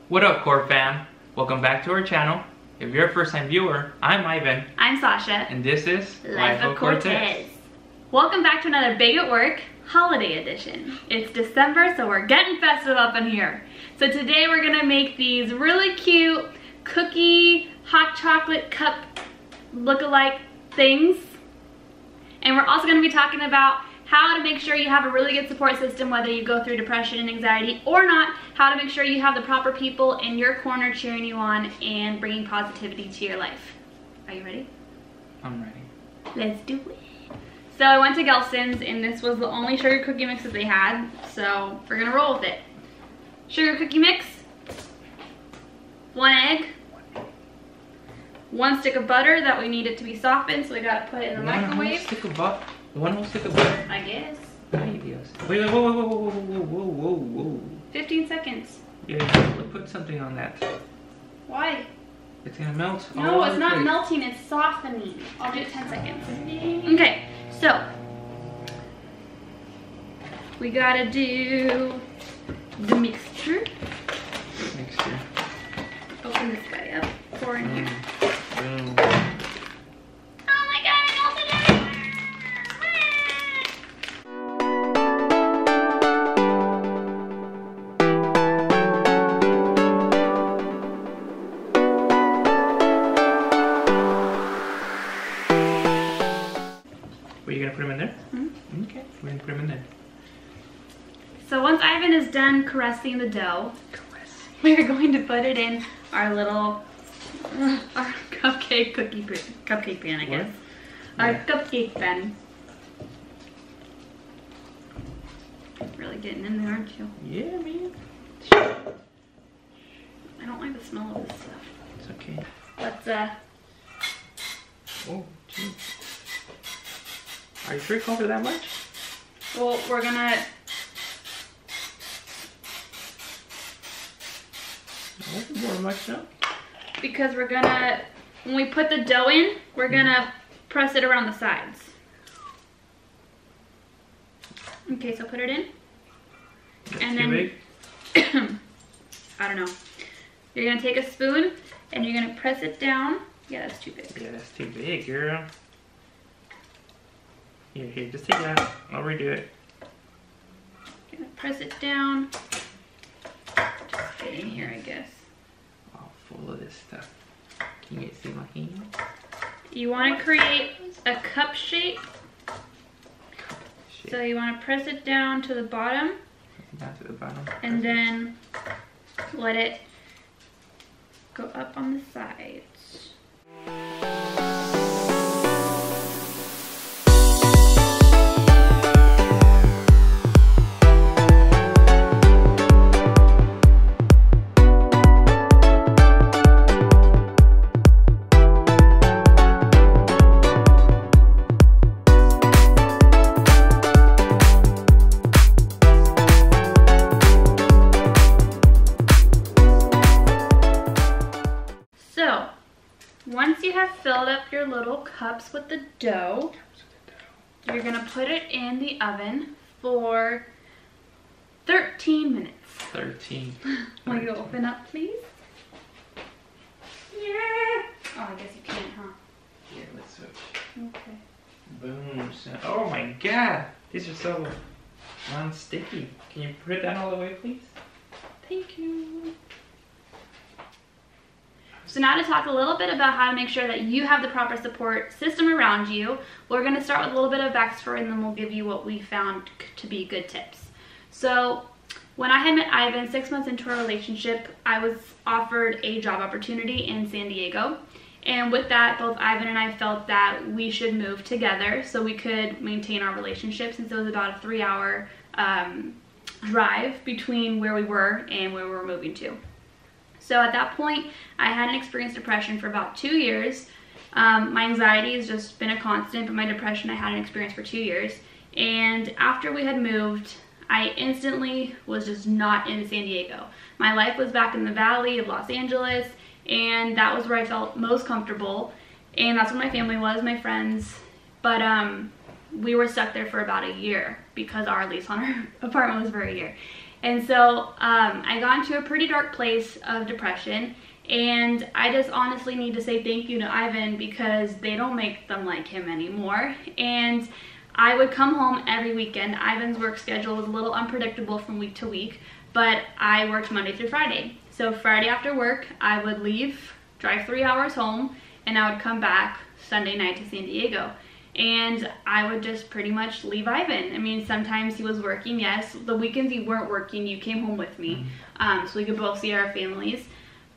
What up, Core fam? Welcome back to our channel. If you're a first-time viewer, I'm Ivan. I'm Sasha. And this is Life of Cortez. Welcome back to another Big at Work holiday edition. It's December, so we're getting festive up in here. So today we're gonna make these really cute cookie hot chocolate cup look-alike things. And we're also gonna be talking about how to make sure you have a really good support system, whether you go through depression and anxiety or not, how to make sure you have the proper people in your corner cheering you on and bringing positivity to your life. Are you ready? I'm ready. Let's do it. So I went to Gelston's and this was the only sugar cookie mix that they had, so we're gonna roll with it. Sugar cookie mix, 1 egg, 1 stick of butter that we need it to be softened, so we gotta put it in the microwave. One whole stick of butter? I guess. Ay, Dios. Wait, whoa. 15 seconds. Yeah, put something on that. Why? It's gonna melt. No, it's not melting, it's softening. I'll do it 10 seconds. Okay, so we gotta do the mixture. Open this guy up, pour in here. Boom. Oh my god, I melted it! Were you gonna put them in there? Mm-hmm. Okay, we're gonna put them in there. So once Ivan is done caressing the dough, we're going to put it in our little, our cupcake pan, I guess. Our cupcake pan. Really getting in there, aren't you? Yeah, man. I don't like the smell of this stuff. It's okay. Let's, Oh, geez. Are you sure you cover that much? well, we're gonna, Wasn't more much now. because we're gonna, when we put the dough in, we're gonna press it around the sides. Okay, so put it in. That's And too then- big? I don't know. You're gonna take a spoon and you're gonna press it down. Yeah, that's too big. Yeah, that's too big, girl. Here, just take that. I'll redo it. Gonna press it down. Just fit in here, I guess. All full of this stuff. Can you guys see my hand? You wanna create a cup shape. Shit. So you wanna press it down to the bottom Down to the bottom. and then let it go up on the sides. So, once you have filled up your little cups with the dough, you're gonna put it in the oven for 13 minutes. 13. Want you to open up, please? Yeah. Oh, I guess you can't, huh? Here, let's switch. Okay. Boom. Oh my god. These are so non-sticky. Can you put it down all the way, please? Thank you. So now to talk a little bit about how to make sure that you have the proper support system around you, we're going to start with a little bit of backstory and then we'll give you what we found to be good tips. So when I had met Ivan 6 months into our relationship, I was offered a job opportunity in San Diego. And with that, both Ivan and I felt that we should move together so we could maintain our relationship, since it was about a 3-hour drive between where we were and where we were moving to. So at that point, I hadn't experienced depression for about 2 years. My anxiety has just been a constant, but my depression I hadn't experienced for 2 years. And after we had moved, I instantly was just not in San Diego. My life was back in the valley of Los Angeles, and that was where I felt most comfortable. And that's where my family was, my friends. But we were stuck there for about a year because our lease on our apartment was for a year. And so I got into a pretty dark place of depression, and I just honestly need to say thank you to Ivan, because they don't make them like him anymore. And I would come home every weekend. Ivan's work schedule was a little unpredictable from week to week, but I worked Monday through Friday. So Friday after work, I would leave, drive 3 hours home, and I would come back Sunday night to San Diego. And I would just pretty much leave Ivan. I mean, sometimes he was working, yes. The weekends he weren't working, you came home with me, so we could both see our families.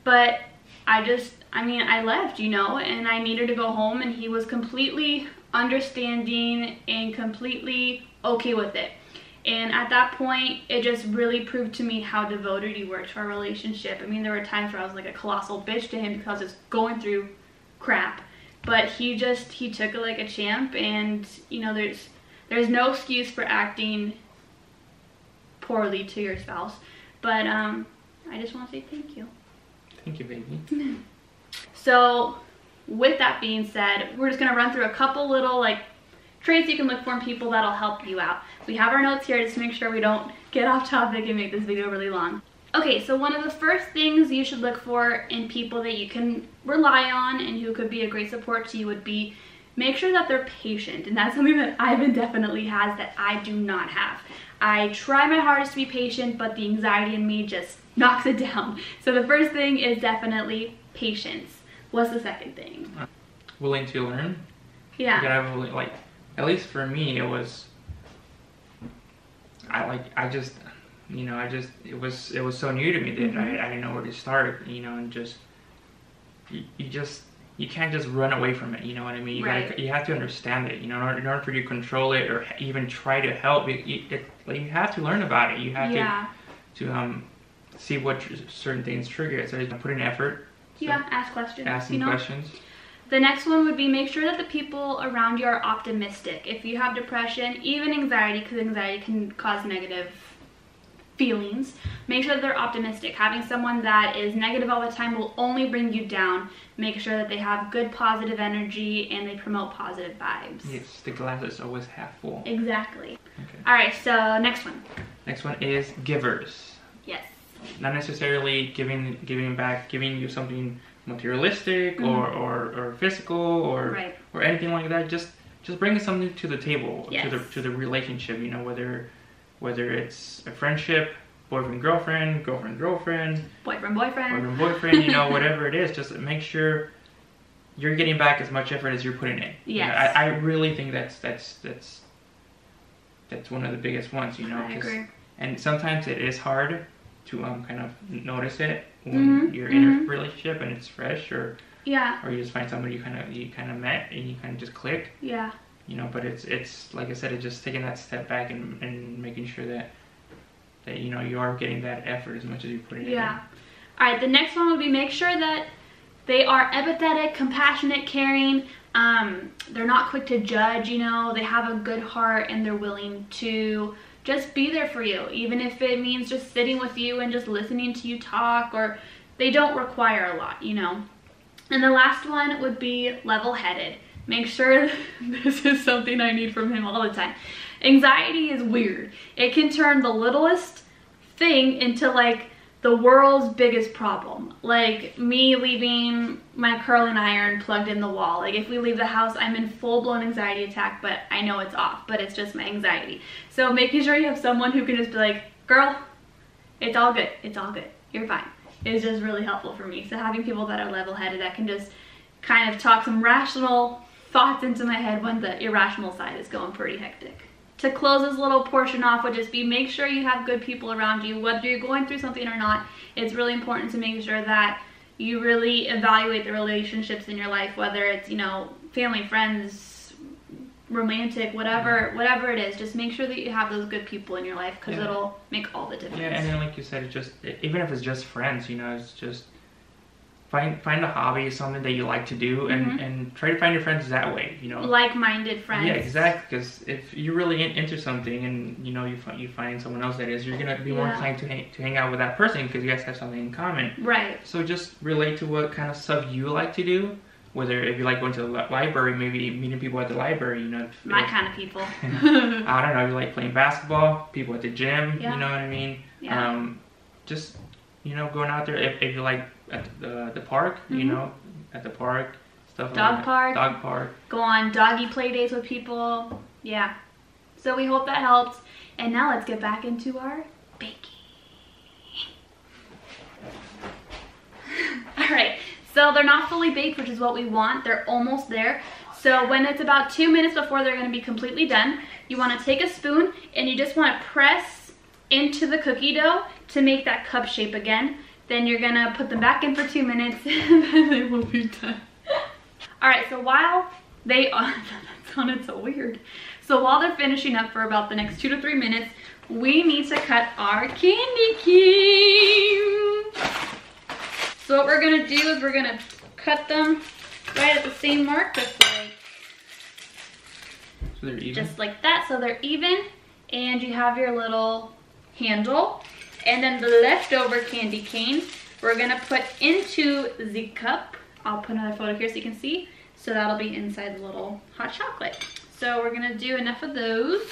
But I left, you know, and I needed to go home, and he was completely understanding and completely okay with it. And at that point, it just really proved to me how devoted he were to our relationship. I mean, there were times where I was like a colossal bitch to him because I was going through crap. But he took it like a champ, and you know, there's no excuse for acting poorly to your spouse. But I just want to say thank you. Thank you, baby. So with that being said, we're just gonna run through a couple little like traits you can look for in people that'll help you out. We have our notes here just to make sure we don't get off topic and make this video really long. Okay, so one of the first things you should look for in people that you can rely on and who could be a great support to you would be, make sure that they're patient. And that's something that Ivan definitely has that I do not have. I try my hardest to be patient, but the anxiety in me just knocks it down. So the first thing is definitely patience. What's the second thing? Willing to learn. Yeah. You gotta have, like, at least for me, it was, it was so new to me that I didn't know where to start, you know, and just, you can't just run away from it, you know what I mean? You have to understand it, you know, in order for you to control it or even try to help, you have to learn about it. You have to see what certain things trigger it. So put in effort. So ask questions. Asking questions. The next one would be, make sure that the people around you are optimistic. If you have depression, even anxiety, because anxiety can cause negative feelings, make sure that they're optimistic. Having someone that is negative all the time will only bring you down. Make sure that they have good positive energy and they promote positive vibes. Yes, the glass is always half full. Exactly. Okay. All right, so next one. Next one is givers. Yes. Not necessarily giving you something materialistic or physical or anything like that. Just bringing something to the table, to the relationship, you know, whether it's a friendship, boyfriend girlfriend, boyfriend, you know, whatever it is, just make sure you're getting back as much effort as you're putting in. Yes. You know, I really think that's one of the biggest ones, you know. I agree. And sometimes it is hard to kind of notice it when you're in a relationship and it's fresh, or you just find somebody you kind of met and you kind of just click. Yeah. You know, but it's like I said, it's just taking that step back and making sure that you know you are getting that effort as much as you put it in. Yeah. All right. The next one would be, make sure that they are empathetic, compassionate, caring. They're not quick to judge. You know, they have a good heart and they're willing to just be there for you, even if it means just sitting with you and just listening to you talk, or they don't require a lot, you know. And the last one would be level-headed. Make sure this is something I need from him all the time. Anxiety is weird. It can turn the littlest thing into like the world's biggest problem. Like me leaving my curling iron plugged in the wall. Like if we leave the house, I'm in full-blown anxiety attack, but I know it's off, but it's just my anxiety. So making sure you have someone who can just be like, girl, it's all good. It's all good. You're fine. Is just really helpful for me. So having people that are level-headed, that can just kind of talk some rational thoughts into my head when the irrational side is going pretty hectic. To close this little portion off would just be, make sure you have good people around you, whether you're going through something or not. It's really important to make sure that you really evaluate the relationships in your life, whether it's, you know, family, friends, romantic, whatever it is. Just make sure that you have those good people in your life, because it'll make all the difference. Yeah, and then like you said, even if it's just friends, you know, it's just find a hobby, something that you like to do, and try to find your friends that way, you know. Like-minded friends. Yeah, exactly. Because if you're really into something, and you know you find someone else that is, you're gonna be more inclined to hang out with that person because you guys have something in common. Right. So just relate to what kind of stuff you like to do. Whether if you like going to the library, maybe meeting people at the library, you know. My kind of people. I don't know. You like playing basketball, people at the gym, you know what I mean. Yeah. Just, you know, going out there if you like at the park, you know, at the park, stuff Dog park. Dog park. Go on doggy play days with people. Yeah. So we hope that helps. And now let's get back into our baking. All right. So they're not fully baked, which is what we want. They're almost there. So when it's about 2 minutes before they're going to be completely done, you want to take a spoon and you just want to press into the cookie dough to make that cup shape again. Then you're going to put them back in for 2 minutes and then they will be done. All right, so while they are, that sounded so weird. So while they're finishing up for about the next 2 to 3 minutes, we need to cut our candy canes. So what we're going to do is we're going to cut them right at the same mark, just like, so they're even? Just like that, so they're even, and you have your little handle, and then the leftover candy cane we're gonna put into the cup. I'll put another photo here so you can see. So that'll be inside the little hot chocolate. So we're gonna do enough of those.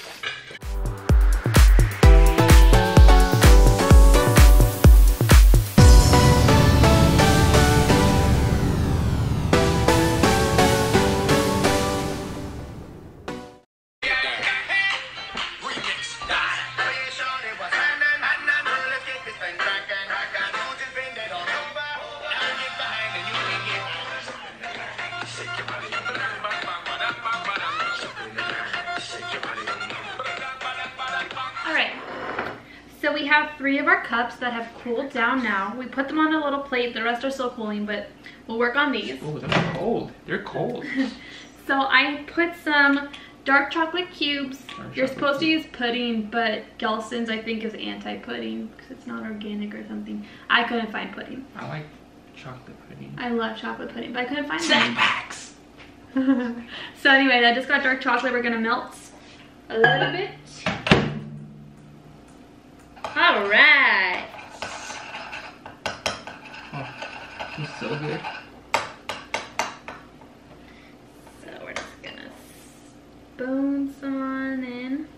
So we have 3 of our cups that have cooled down now. We put them on a little plate. The rest are still cooling, but we'll work on these. Oh, they're cold. They're cold. So I put some dark chocolate cubes. You're supposed to use pudding, but Gelson's I think is anti-pudding because it's not organic or something. I couldn't find pudding. I like chocolate pudding. I love chocolate pudding, but I couldn't find snack packs. So anyway, I just got dark chocolate. We're gonna melt a little bit. All right. Oh, it's so good. So we're just gonna spoon some on in.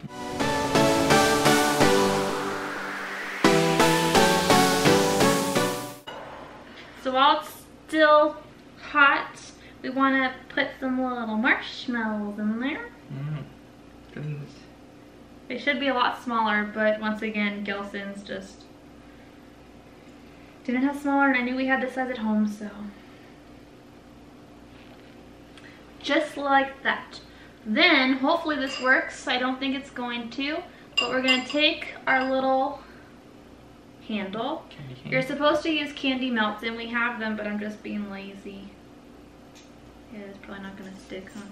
So while it's still hot, we want to put some little marshmallows in there. Goodness. They should be a lot smaller, but once again, Gelson's just didn't have smaller, and I knew we had this size at home, so. Just like that. Then, hopefully this works. I don't think it's going to, but we're going to take our little handle. You're supposed to use candy melts, and we have them, but I'm just being lazy. Yeah, it's probably not going to stick, huh?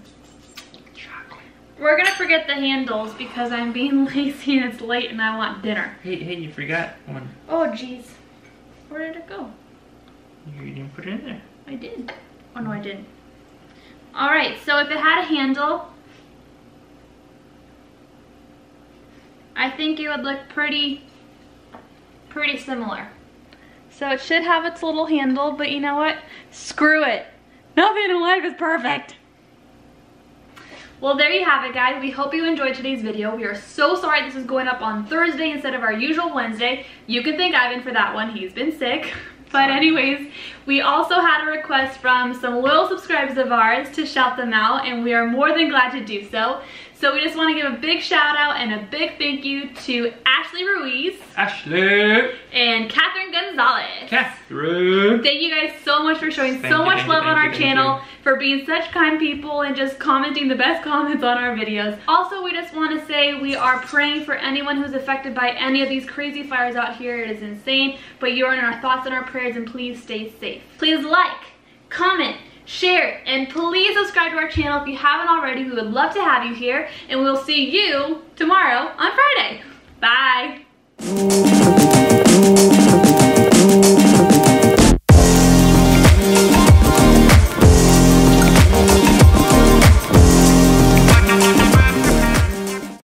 We're gonna forget the handles because I'm being lazy and it's late and I want dinner. Hey, you forgot one. Oh, jeez. Where did it go? You didn't put it in there. I did. Oh, no, I didn't. Alright, so if it had a handle, I think it would look pretty similar. So it should have its little handle, but you know what? Screw it. Nothing in life is perfect. Well, there you have it, guys. We hope you enjoyed today's video. We are so sorry this is going up on Thursday instead of our usual Wednesday. You can thank Ivan for that one. He's been sick. But anyways, we also had a request from some loyal subscribers of ours to shout them out, and we are more than glad to do so. So we just want to give a big shout out and a big thank you to Ashley Ruiz. Ashley. And Catherine Gonzalez. Catherine. Thank you guys so much for showing so much love on our channel, for being such kind people and just commenting the best comments on our videos. Also, we just want to say we are praying for anyone who's affected by any of these crazy fires out here. It is insane, but you are in our thoughts and our prayers, and please stay safe. Please like, comment, share, and please subscribe to our channel if you haven't already. We would love to have you here, and we'll see you tomorrow on Friday. Bye.